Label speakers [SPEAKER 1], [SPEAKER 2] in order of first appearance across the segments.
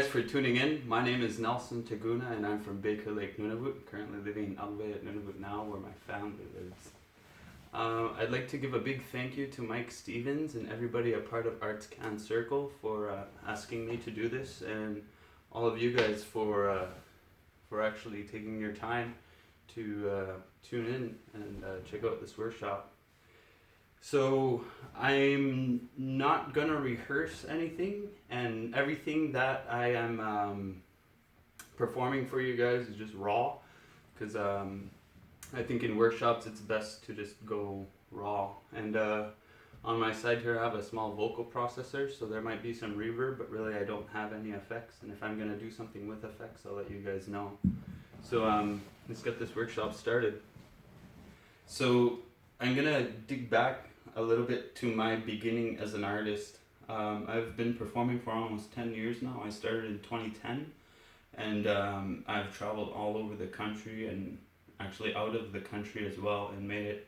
[SPEAKER 1] for tuning in. My name is Nelson Tagoona and I'm from Baker Lake, Nunavut. Currently living in Alway at Nunavut now, where my family lives. I'd like to give a big thank you to Mike Stevens and everybody a part of ArtsCan Circle for asking me to do this, and all of you guys for actually taking your time to tune in and check out this workshop. So I'm not gonna rehearse anything, and everything that I am performing for you guys is just raw, because I think in workshops it's best to just go raw. And on my side here I have a small vocal processor, so there might be some reverb, but really I don't have any effects, and if I'm gonna do something with effects I'll let you guys know. So let's get this workshop started. So I'm gonna dig back a little bit to my beginning as an artist. I've been performing for almost 10 years now. I started in 2010, and I've traveled all over the country and actually out of the country as well, and made it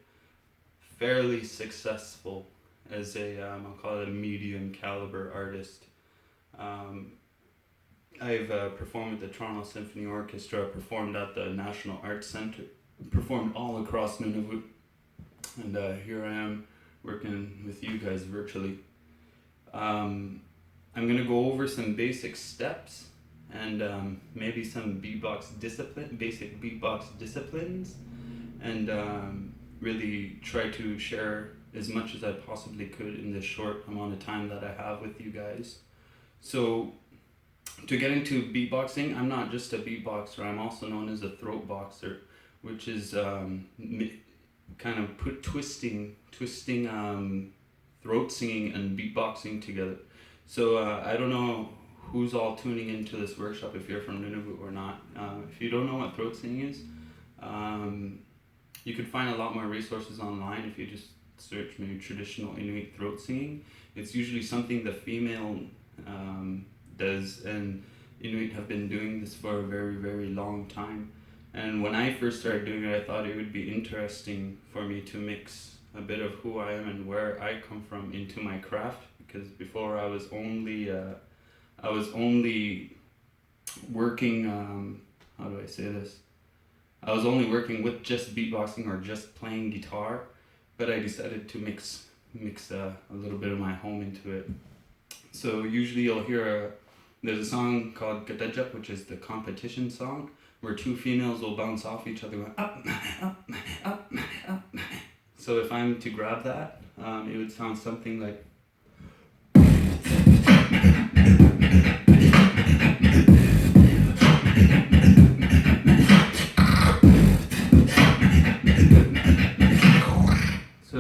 [SPEAKER 1] fairly successful as a, I'll call it a medium caliber artist. I've performed with the Toronto Symphony Orchestra, performed at the National Arts Centre, performed all across Nunavut, and here I am working with you guys virtually. I'm gonna go over some basic steps and maybe some basic beatbox disciplines, and really try to share as much as I possibly could in this short amount of time that I have with you guys. So to get into beatboxing, I'm not just a beatboxer, I'm also known as a throat boxer, which is kind of twisting throat singing and beatboxing together. So I don't know who's all tuning into this workshop, if you're from Nunavut or not. If you don't know what throat singing is, you could find a lot more resources online if you just search maybe traditional Inuit throat singing. It's usually something the female does, and Inuit have been doing this for a very, very long time. And when I first started doing it, I thought it would be interesting for me to mix a bit of who I am and where I come from into my craft, because before I was only working, how do I say this? I was only working with just beatboxing or just playing guitar, but I decided to mix a little bit of my home into it. So usually you'll hear there's a song called Gadajak, which is the competition song, where two females will bounce off each other going up, up, up, up. So if I'm to grab that, it would sound something like. So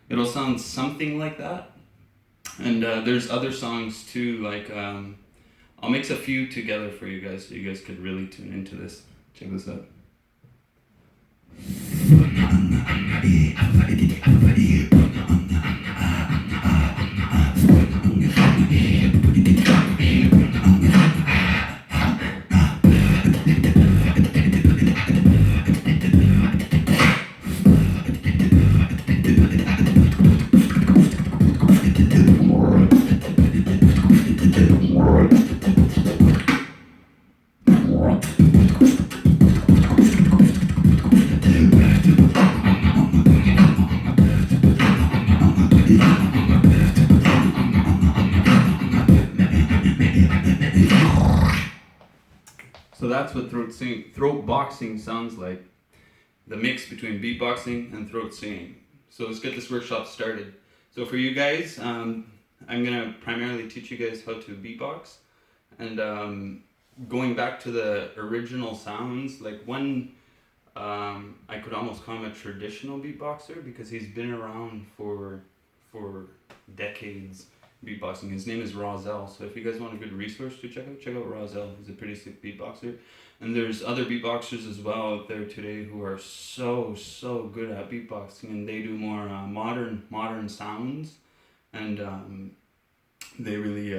[SPEAKER 1] it'll sound something like that. And there's other songs too, like I'll mix a few together for you guys so you guys could really tune into this. Check this out. So that's what throat boxing sounds like, the mix between beatboxing and throat singing. So let's get this workshop started. So for you guys, I'm gonna primarily teach you guys how to beatbox, and going back to the original sounds, like one, I could almost call him a traditional beatboxer because he's been around for decades beatboxing. His name is Roselle, so if you guys want a good resource to check out Roselle. He's a pretty sick beatboxer. And there's other beatboxers as well out there today who are so good at beatboxing, and they do more modern sounds, and they really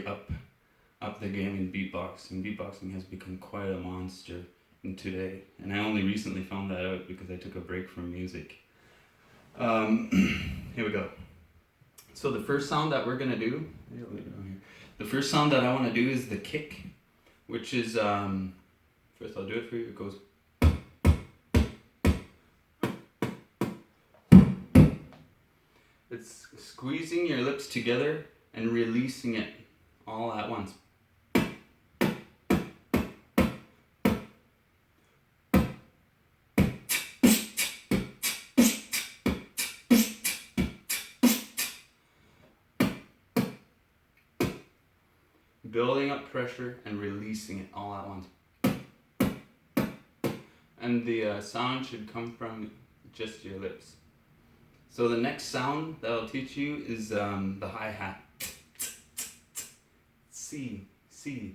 [SPEAKER 1] up the game in beatboxing. Beatboxing has become quite a monster in today, and I only recently found that out because I took a break from music. Here we go. So the first sound that we're gonna do, The first sound that I want to do is the kick, which is, first I'll do it for you, it goes. It's squeezing your lips together and releasing it all at once. Building up pressure and releasing it all at once. And the sound should come from just your lips. So the next sound that I'll teach you is the hi-hat. C, sit,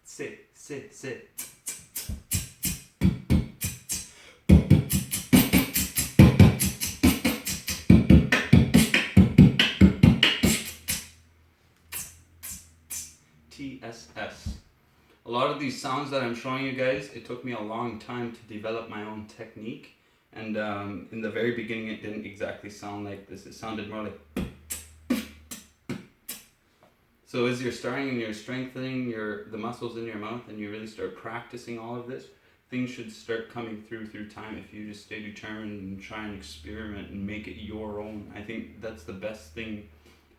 [SPEAKER 1] sit, sit. TSS. A lot of these sounds that I'm showing you guys, it took me a long time to develop my own technique, and in the very beginning it didn't exactly sound like this. It sounded more like. So as you're starting and you're strengthening the muscles in your mouth and you really start practicing all of this, things should start coming through time if you just stay determined and try and experiment and make it your own. I think that's the best thing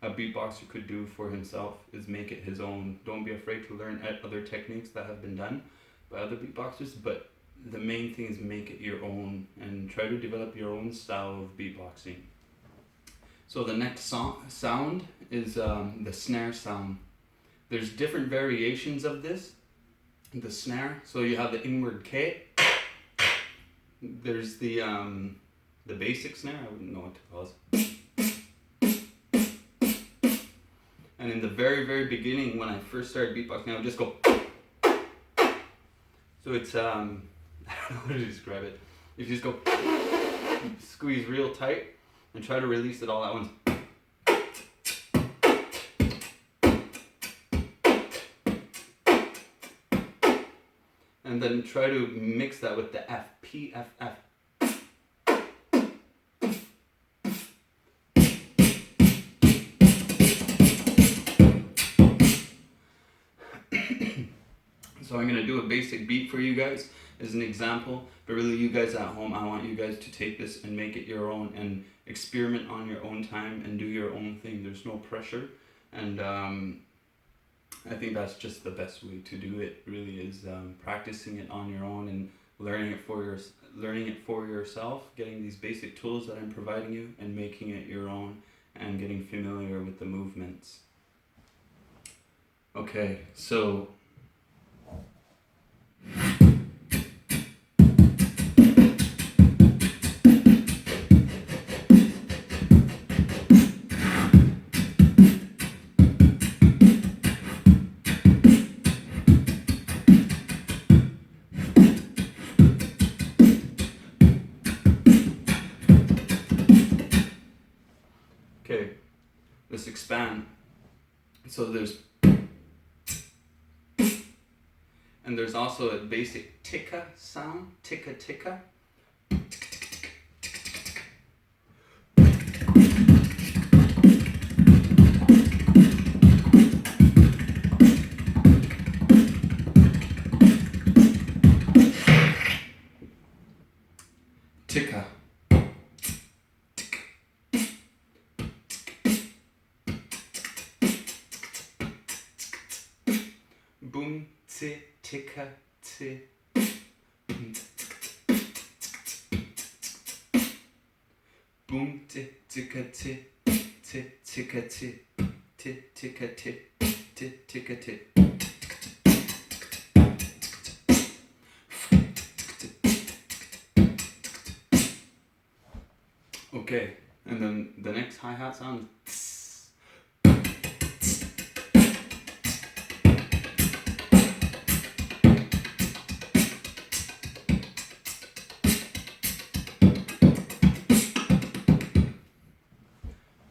[SPEAKER 1] a beatboxer could do for himself, is make it his own. Don't be afraid to learn other techniques that have been done by other beatboxers, but the main thing is make it your own and try to develop your own style of beatboxing. So the next sound is the snare sound. There's different variations of this, the snare. So you have the inward K. There's the basic snare, I wouldn't know what to call it. And in the very, very beginning, when I first started beatboxing, I would just go. So it's, I don't know how to describe it. You just go, squeeze real tight, and try to release it all at once. And then try to mix that with the F, P, F, F. So I'm going to do a basic beat for you guys as an example, but really you guys at home, I want you guys to take this and make it your own and experiment on your own time and do your own thing. There's no pressure, and I think that's just the best way to do it, really, is practicing it on your own and learning it for yourself, getting these basic tools that I'm providing you and making it your own and getting familiar with the movements. Okay, so let's expand. So there's also a basic ticka sound, ticka ticka. Ticka. Boom, ti, ticka, ti. Boom, ti, ticka, ti, ti, ticka, ti, ti, ticka, ti, ti, ticka, ti. Okay, and then the next hi-hat sound is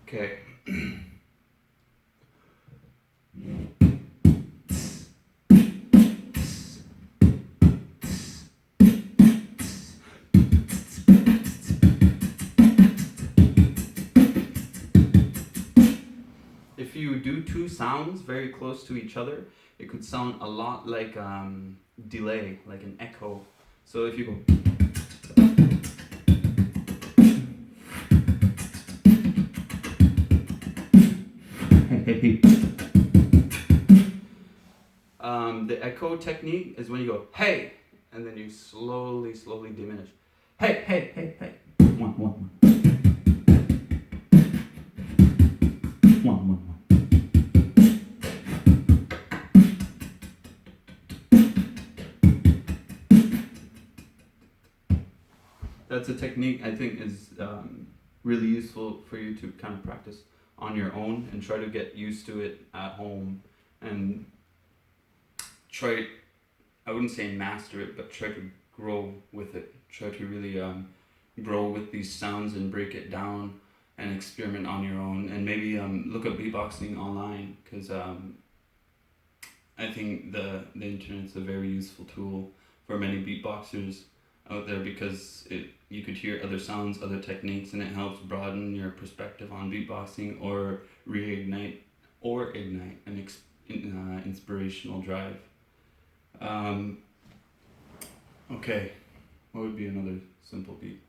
[SPEAKER 1] okay. sounds very close to each other, it could sound a lot like delay, like an echo. So if you go the echo technique is when you go hey, and then you slowly diminish. Hey, hey, hey, hey. One, one, one. One, one, one. That's a technique I think is really useful for you to kind of practice on your own and try to get used to it at home and try, I wouldn't say master it, but try to grow with it. Try to really grow with these sounds and break it down and experiment on your own, and maybe look up beatboxing online, because I think the internet's a very useful tool for many beatboxers out there, because you could hear other sounds, other techniques, and it helps broaden your perspective on beatboxing or reignite or ignite an inspirational drive. Okay, what would be another simple beat?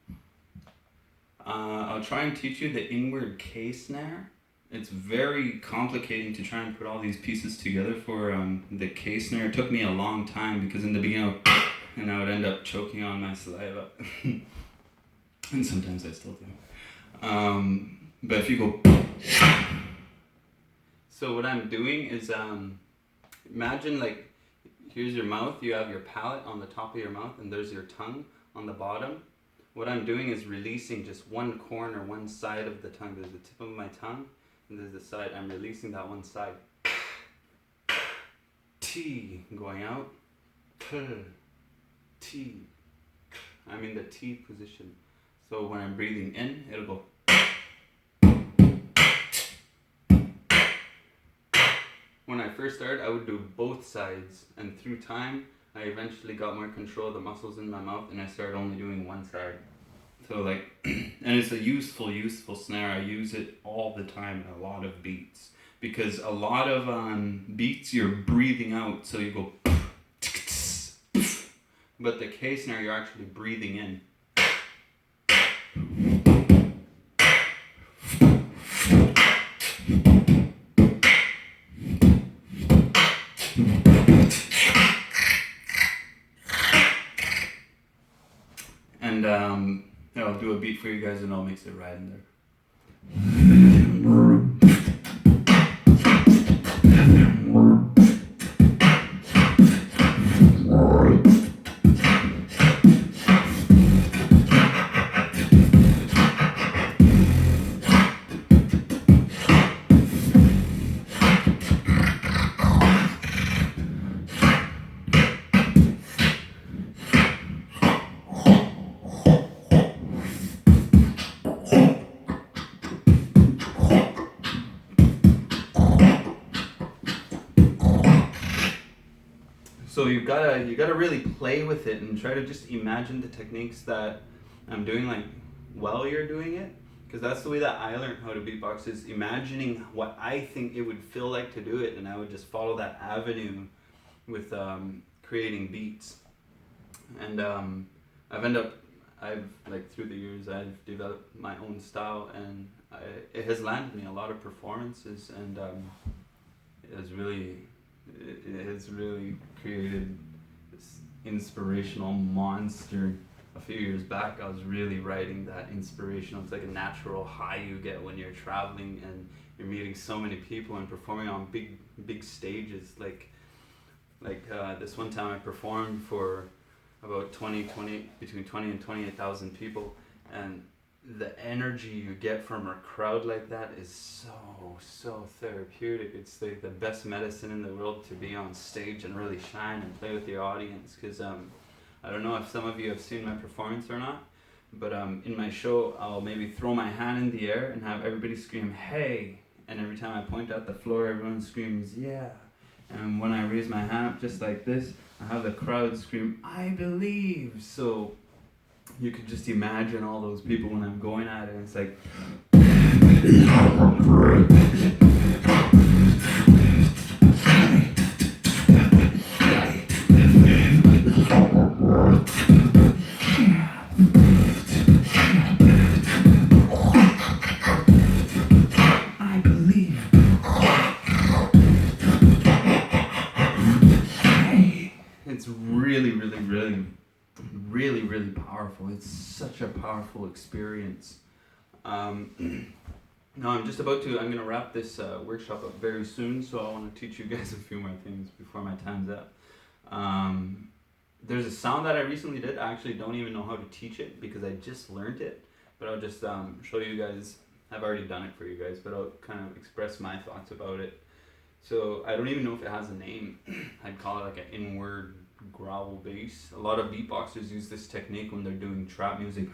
[SPEAKER 1] I'll try and teach you the Inward K Snare. It's very complicating to try and put all these pieces together for the K Snare. It took me a long time, because in the beginning and I would end up choking on my saliva. And sometimes I still do. But if you go... So what I'm doing is, imagine like, here's your mouth, you have your palate on the top of your mouth, and there's your tongue on the bottom. What I'm doing is releasing just one corner, one side of the tongue. There's the tip of my tongue, and there's the side. I'm releasing that one side. T, going out. T. I'm in the T position. So when I'm breathing in, it'll go. When I first started, I would do both sides, and through time, I eventually got more control of the muscles in my mouth, and I started only doing one side. So like, and it's a useful snare. I use it all the time in a lot of beats, because a lot of beats you're breathing out, so you go, but the K snare you're actually breathing in. And I'll do a beat for you guys, and I'll mix it right in there. So you gotta really play with it and try to just imagine the techniques that I'm doing, like while you're doing it, because that's the way that I learned how to beatbox, is imagining what I think it would feel like to do it, and I would just follow that avenue with creating beats. And I've like through the years I've developed my own style, and it has landed me a lot of performances, and it has really created this inspirational monster. A few years back, I was really writing that inspirational. It's like a natural high you get when you're traveling and you're meeting so many people and performing on big stages. Like this one time I performed for about between 20 and 28,000 people, and the energy you get from a crowd like that is so therapeutic. It's like the best medicine in the world, to be on stage and really shine and play with your audience. Because I don't know if some of you have seen my performance or not, but in my show I'll maybe throw my hand in the air and have everybody scream hey, and every time I point out the floor everyone screams yeah, and when I raise my hand up just like this, I have the crowd scream I believe. So you could just imagine all those people when I'm going at it, and it's like it's really, really, really, really, really powerful. It's such a powerful experience. No, I'm going to wrap this workshop up very soon, so I want to teach you guys a few more things before my time's up. There's a sound that I recently did. I actually don't even know how to teach it because I just learned it, but I'll just show you guys. I've already done it for you guys, but I'll kind of express my thoughts about it. So I don't even know if it has a name. I'd call it like an inward growl bass. A lot of beatboxers use this technique when they're doing trap music.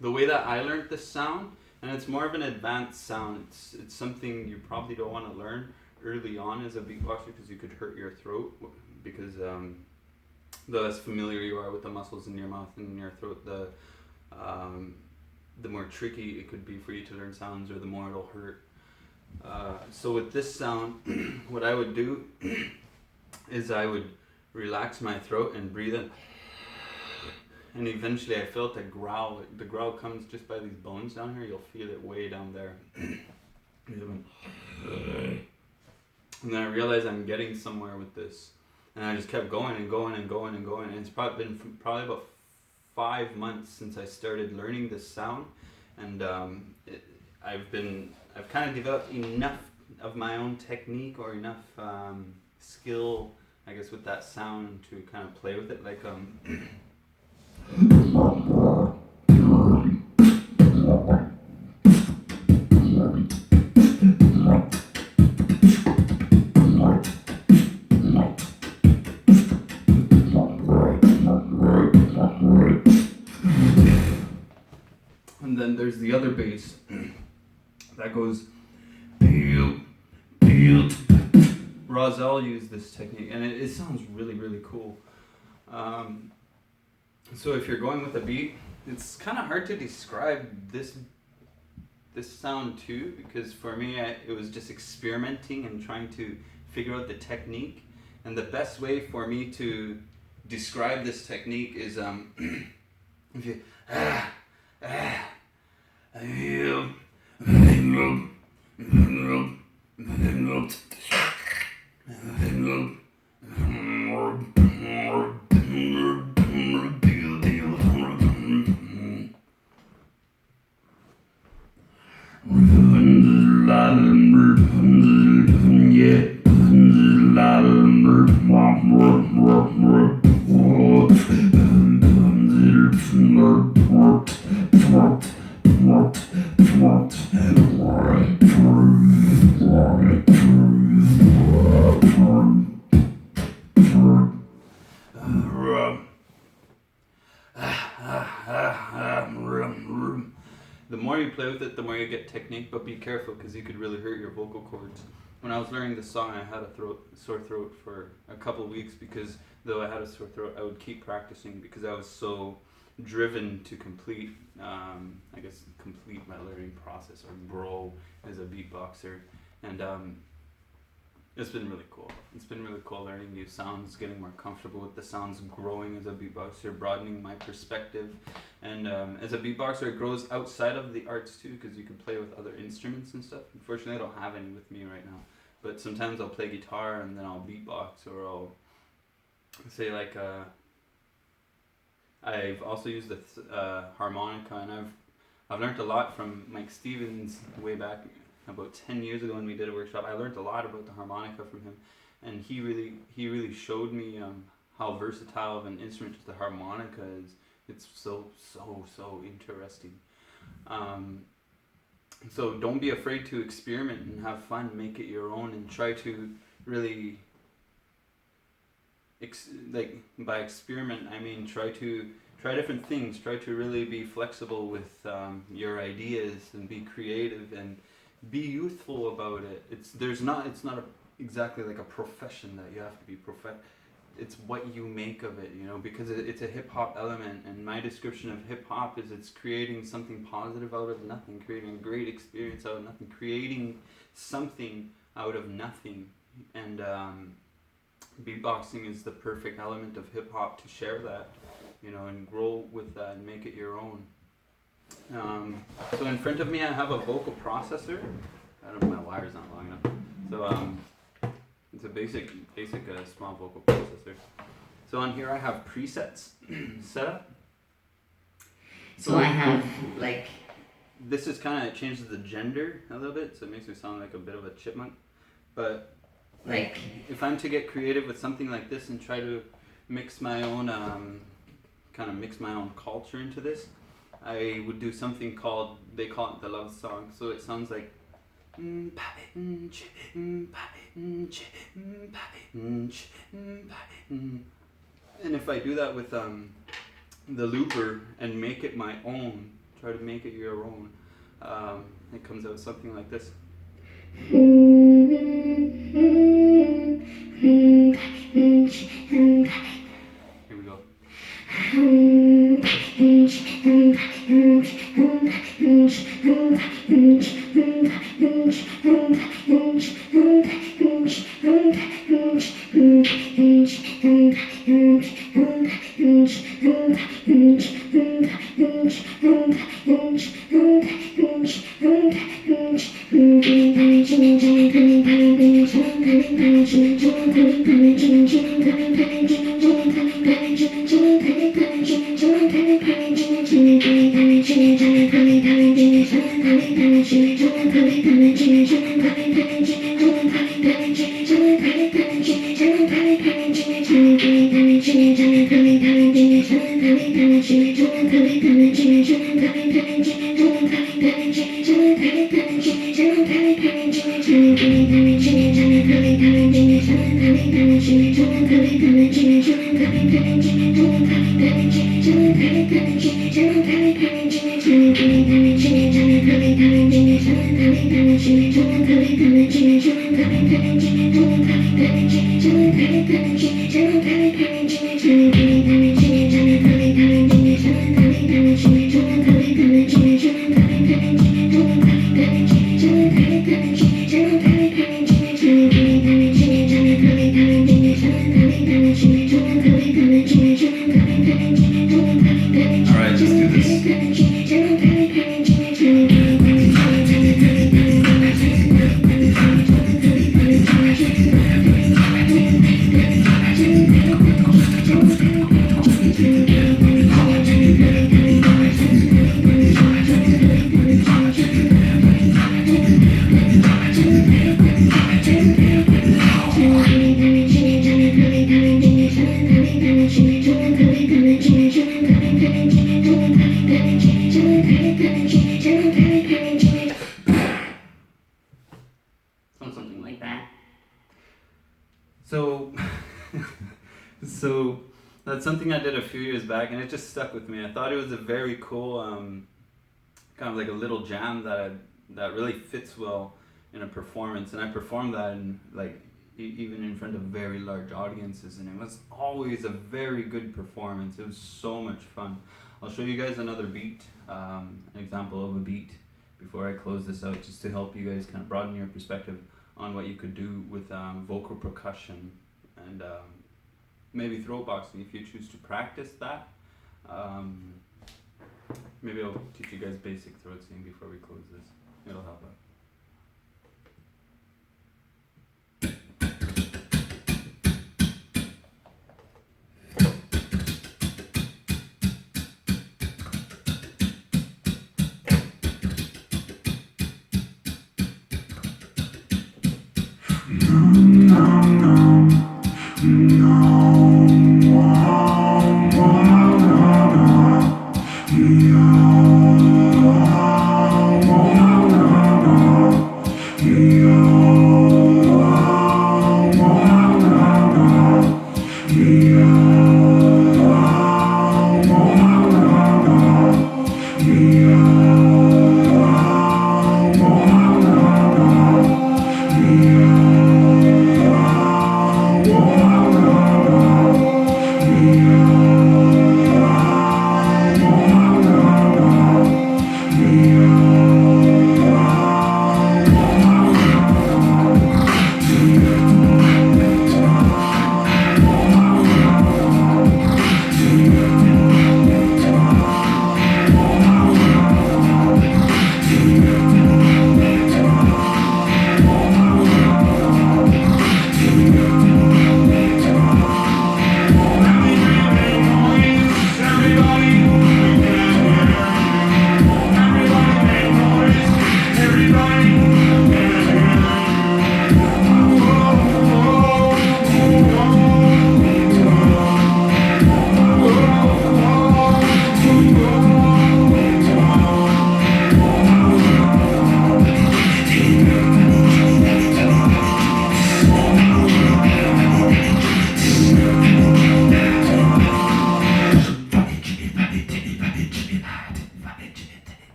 [SPEAKER 1] The way that I learned this sound, and it's more of an advanced sound, it's something you probably don't want to learn early on as a beatboxer because you could hurt your throat, because the less familiar you are with the muscles in your mouth and in your throat, the more tricky it could be for you to learn sounds, or the more it'll hurt. So with this sound, what I would do is I would relax my throat and breathe in. And eventually I felt a growl. The growl comes just by these bones down here. You'll feel it way down there. And then I realized I'm getting somewhere with this. And I just kept going and going and going and going. And it's probably been about 5 months since I started learning this sound. And I've kind of developed enough of my own technique, or enough skill, I guess, with that sound to kind of play with it. Like and then there's the other bass that goes. Roselle used this technique, and it sounds really, really cool. So if you're going with a beat, it's kind of hard to describe this sound too, because for me it was just experimenting and trying to figure out the technique. And the best way for me to describe this technique is if you the more you play with it, the more you get technique, but be careful because you could really hurt your vocal cords. When I was learning this song, I had a sore throat for a couple weeks, because though I had a sore throat, I would keep practicing because I was so driven to complete my learning process, or grow as a beatboxer. And it's been really cool. It's been really cool learning new sounds, getting more comfortable with the sounds, growing as a beatboxer, broadening my perspective. And as a beatboxer, it grows outside of the arts too, because you can play with other instruments and stuff. Unfortunately, I don't have any with me right now. But sometimes I'll play guitar and then I'll beatbox, or I'll say like I've also used the harmonica, and I've learned a lot from Mike Stevens way back about 10 years ago when we did a workshop. I learned a lot about the harmonica from him, and he really showed me how versatile of an instrument the harmonica is. It's so interesting. So don't be afraid to experiment and have fun, make it your own, and try to really by experiment I mean try different things, try to really be flexible with your ideas, and be creative and be youthful about it. It's not exactly like a profession that you have to be it's what you make of it, because it's a hip-hop element, and my description of hip-hop is it's creating something positive out of nothing, creating a great experience out of nothing, creating something out of nothing. And beatboxing is the perfect element of hip-hop to share that, and grow with that and make it your own. So in front of me I have a vocal processor. I don't know, my wire's not long enough. So it's a basic small vocal processor. So on here I have presets set up.
[SPEAKER 2] So I have like...
[SPEAKER 1] This is kind of, it changes the gender a little bit, so it makes me sound like a bit of a chipmunk. But
[SPEAKER 2] like,
[SPEAKER 1] if I'm to get creative with something like this and try to mix my own, kind of mix my own culture into this, I would do something called, they call it the love song. So it sounds like, and if I do that with the looper and make it my own, try to make it your own, it comes out something like this. Here we go.
[SPEAKER 2] something like that.
[SPEAKER 1] So that's something I did a few years back, and it just stuck with me. I thought it was a very cool, kind of like a little jam that really fits well in a performance, and I performed that in even in front of very large audiences, and it was always a very good performance. It was so much fun. I'll show you guys another beat, an example of a beat before I close this out, just to help you guys kind of broaden your perspective on what you could do with vocal percussion and maybe throat boxing if you choose to practice that. Maybe I'll teach you guys basic throat singing before we close this. It'll help out.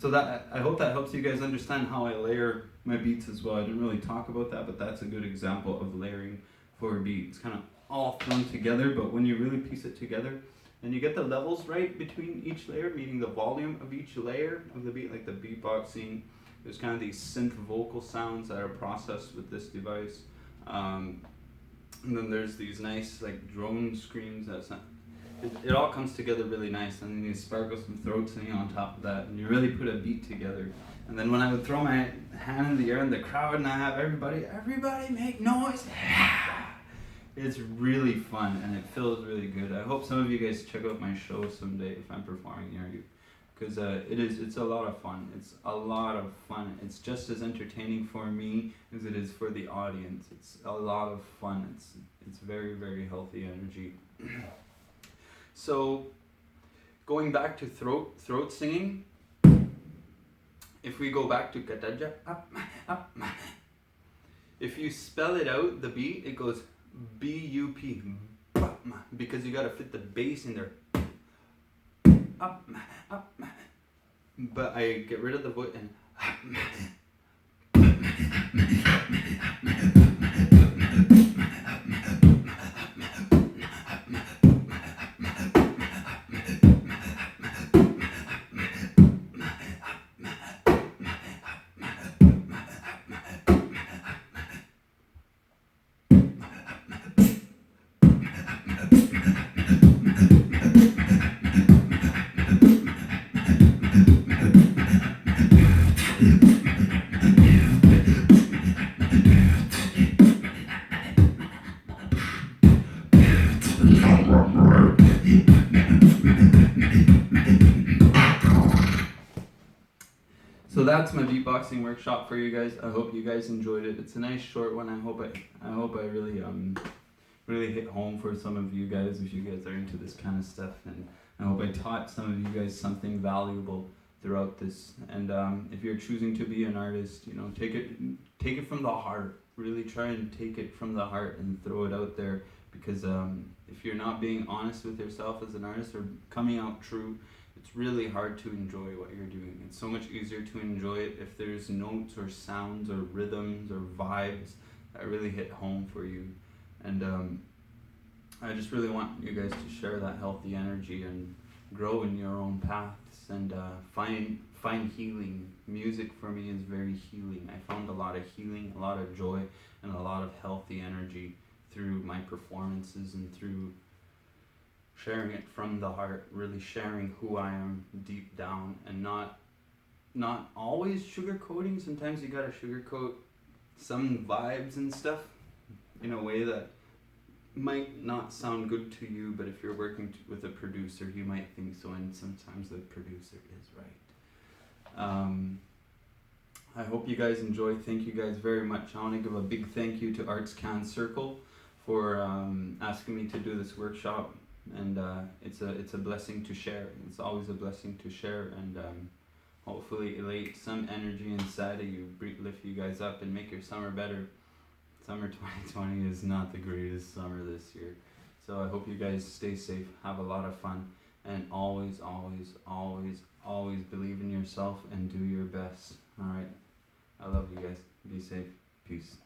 [SPEAKER 1] So that, I hope that helps you guys understand how I layer my beats as well. I didn't really talk about that, but that's a good example of layering for a beat. It's kind of all thrown together, but when you really piece it together and you get the levels right between each layer, meaning the volume of each layer of the beat, like the beatboxing, there's kind of these synth vocal sounds that are processed with this device. And then there's these nice like drone screams that sound, it all comes together really nice, and then you sparkle some throat singing on top of that, and you really put a beat together. And then when I would throw my hand in the air in the crowd and I have everybody make noise, it's really fun and it feels really good. I hope some of you guys check out my show someday if I'm performing near you, because it's a lot of fun. It's a lot of fun. It's just as entertaining for me as it is for the audience. It's a lot of fun. It's very, very healthy energy. So, going back to throat singing, if we go back to kataja, if you spell it out, the beat, it goes B-U-P, because you gotta fit the bass in there. But I get rid of the voice and so that's my beatboxing workshop for you guys. I hope you guys enjoyed it. It's a nice short one. I hope I really hit home for some of you guys if you guys are into this kind of stuff, and I hope I taught some of you guys something valuable throughout this. And if you're choosing to be an artist, you know, take it from the heart. Really try and take it from the heart and throw it out there, because if you're not being honest with yourself as an artist or coming out true, it's really hard to enjoy what you're doing. It's so much easier to enjoy it if there's notes or sounds or rhythms or vibes that really hit home for you. And I just really want you guys to share that healthy energy and grow in your own paths and find healing. Music for me is very healing. I found a lot of healing, a lot of joy, and a lot of healthy energy through my performances and through sharing it from the heart, really sharing who I am deep down, and not always sugarcoating. Sometimes you gotta sugarcoat some vibes and stuff in a way that might not sound good to you, but if you're working with a producer, you might think so, and sometimes the producer is right. I hope you guys enjoy. Thank you guys very much. I want to give a big thank you to ArtsCan Circle for asking me to do this workshop, and it's a blessing to share. It's always a blessing to share, and hopefully elate some energy inside of you, lift you guys up, and make your summer better. Summer 2020 is not the greatest summer this year, so I hope you guys stay safe, have a lot of fun, and always, always, always, always believe in yourself and do your best. All right, I love you guys. Be safe. Peace.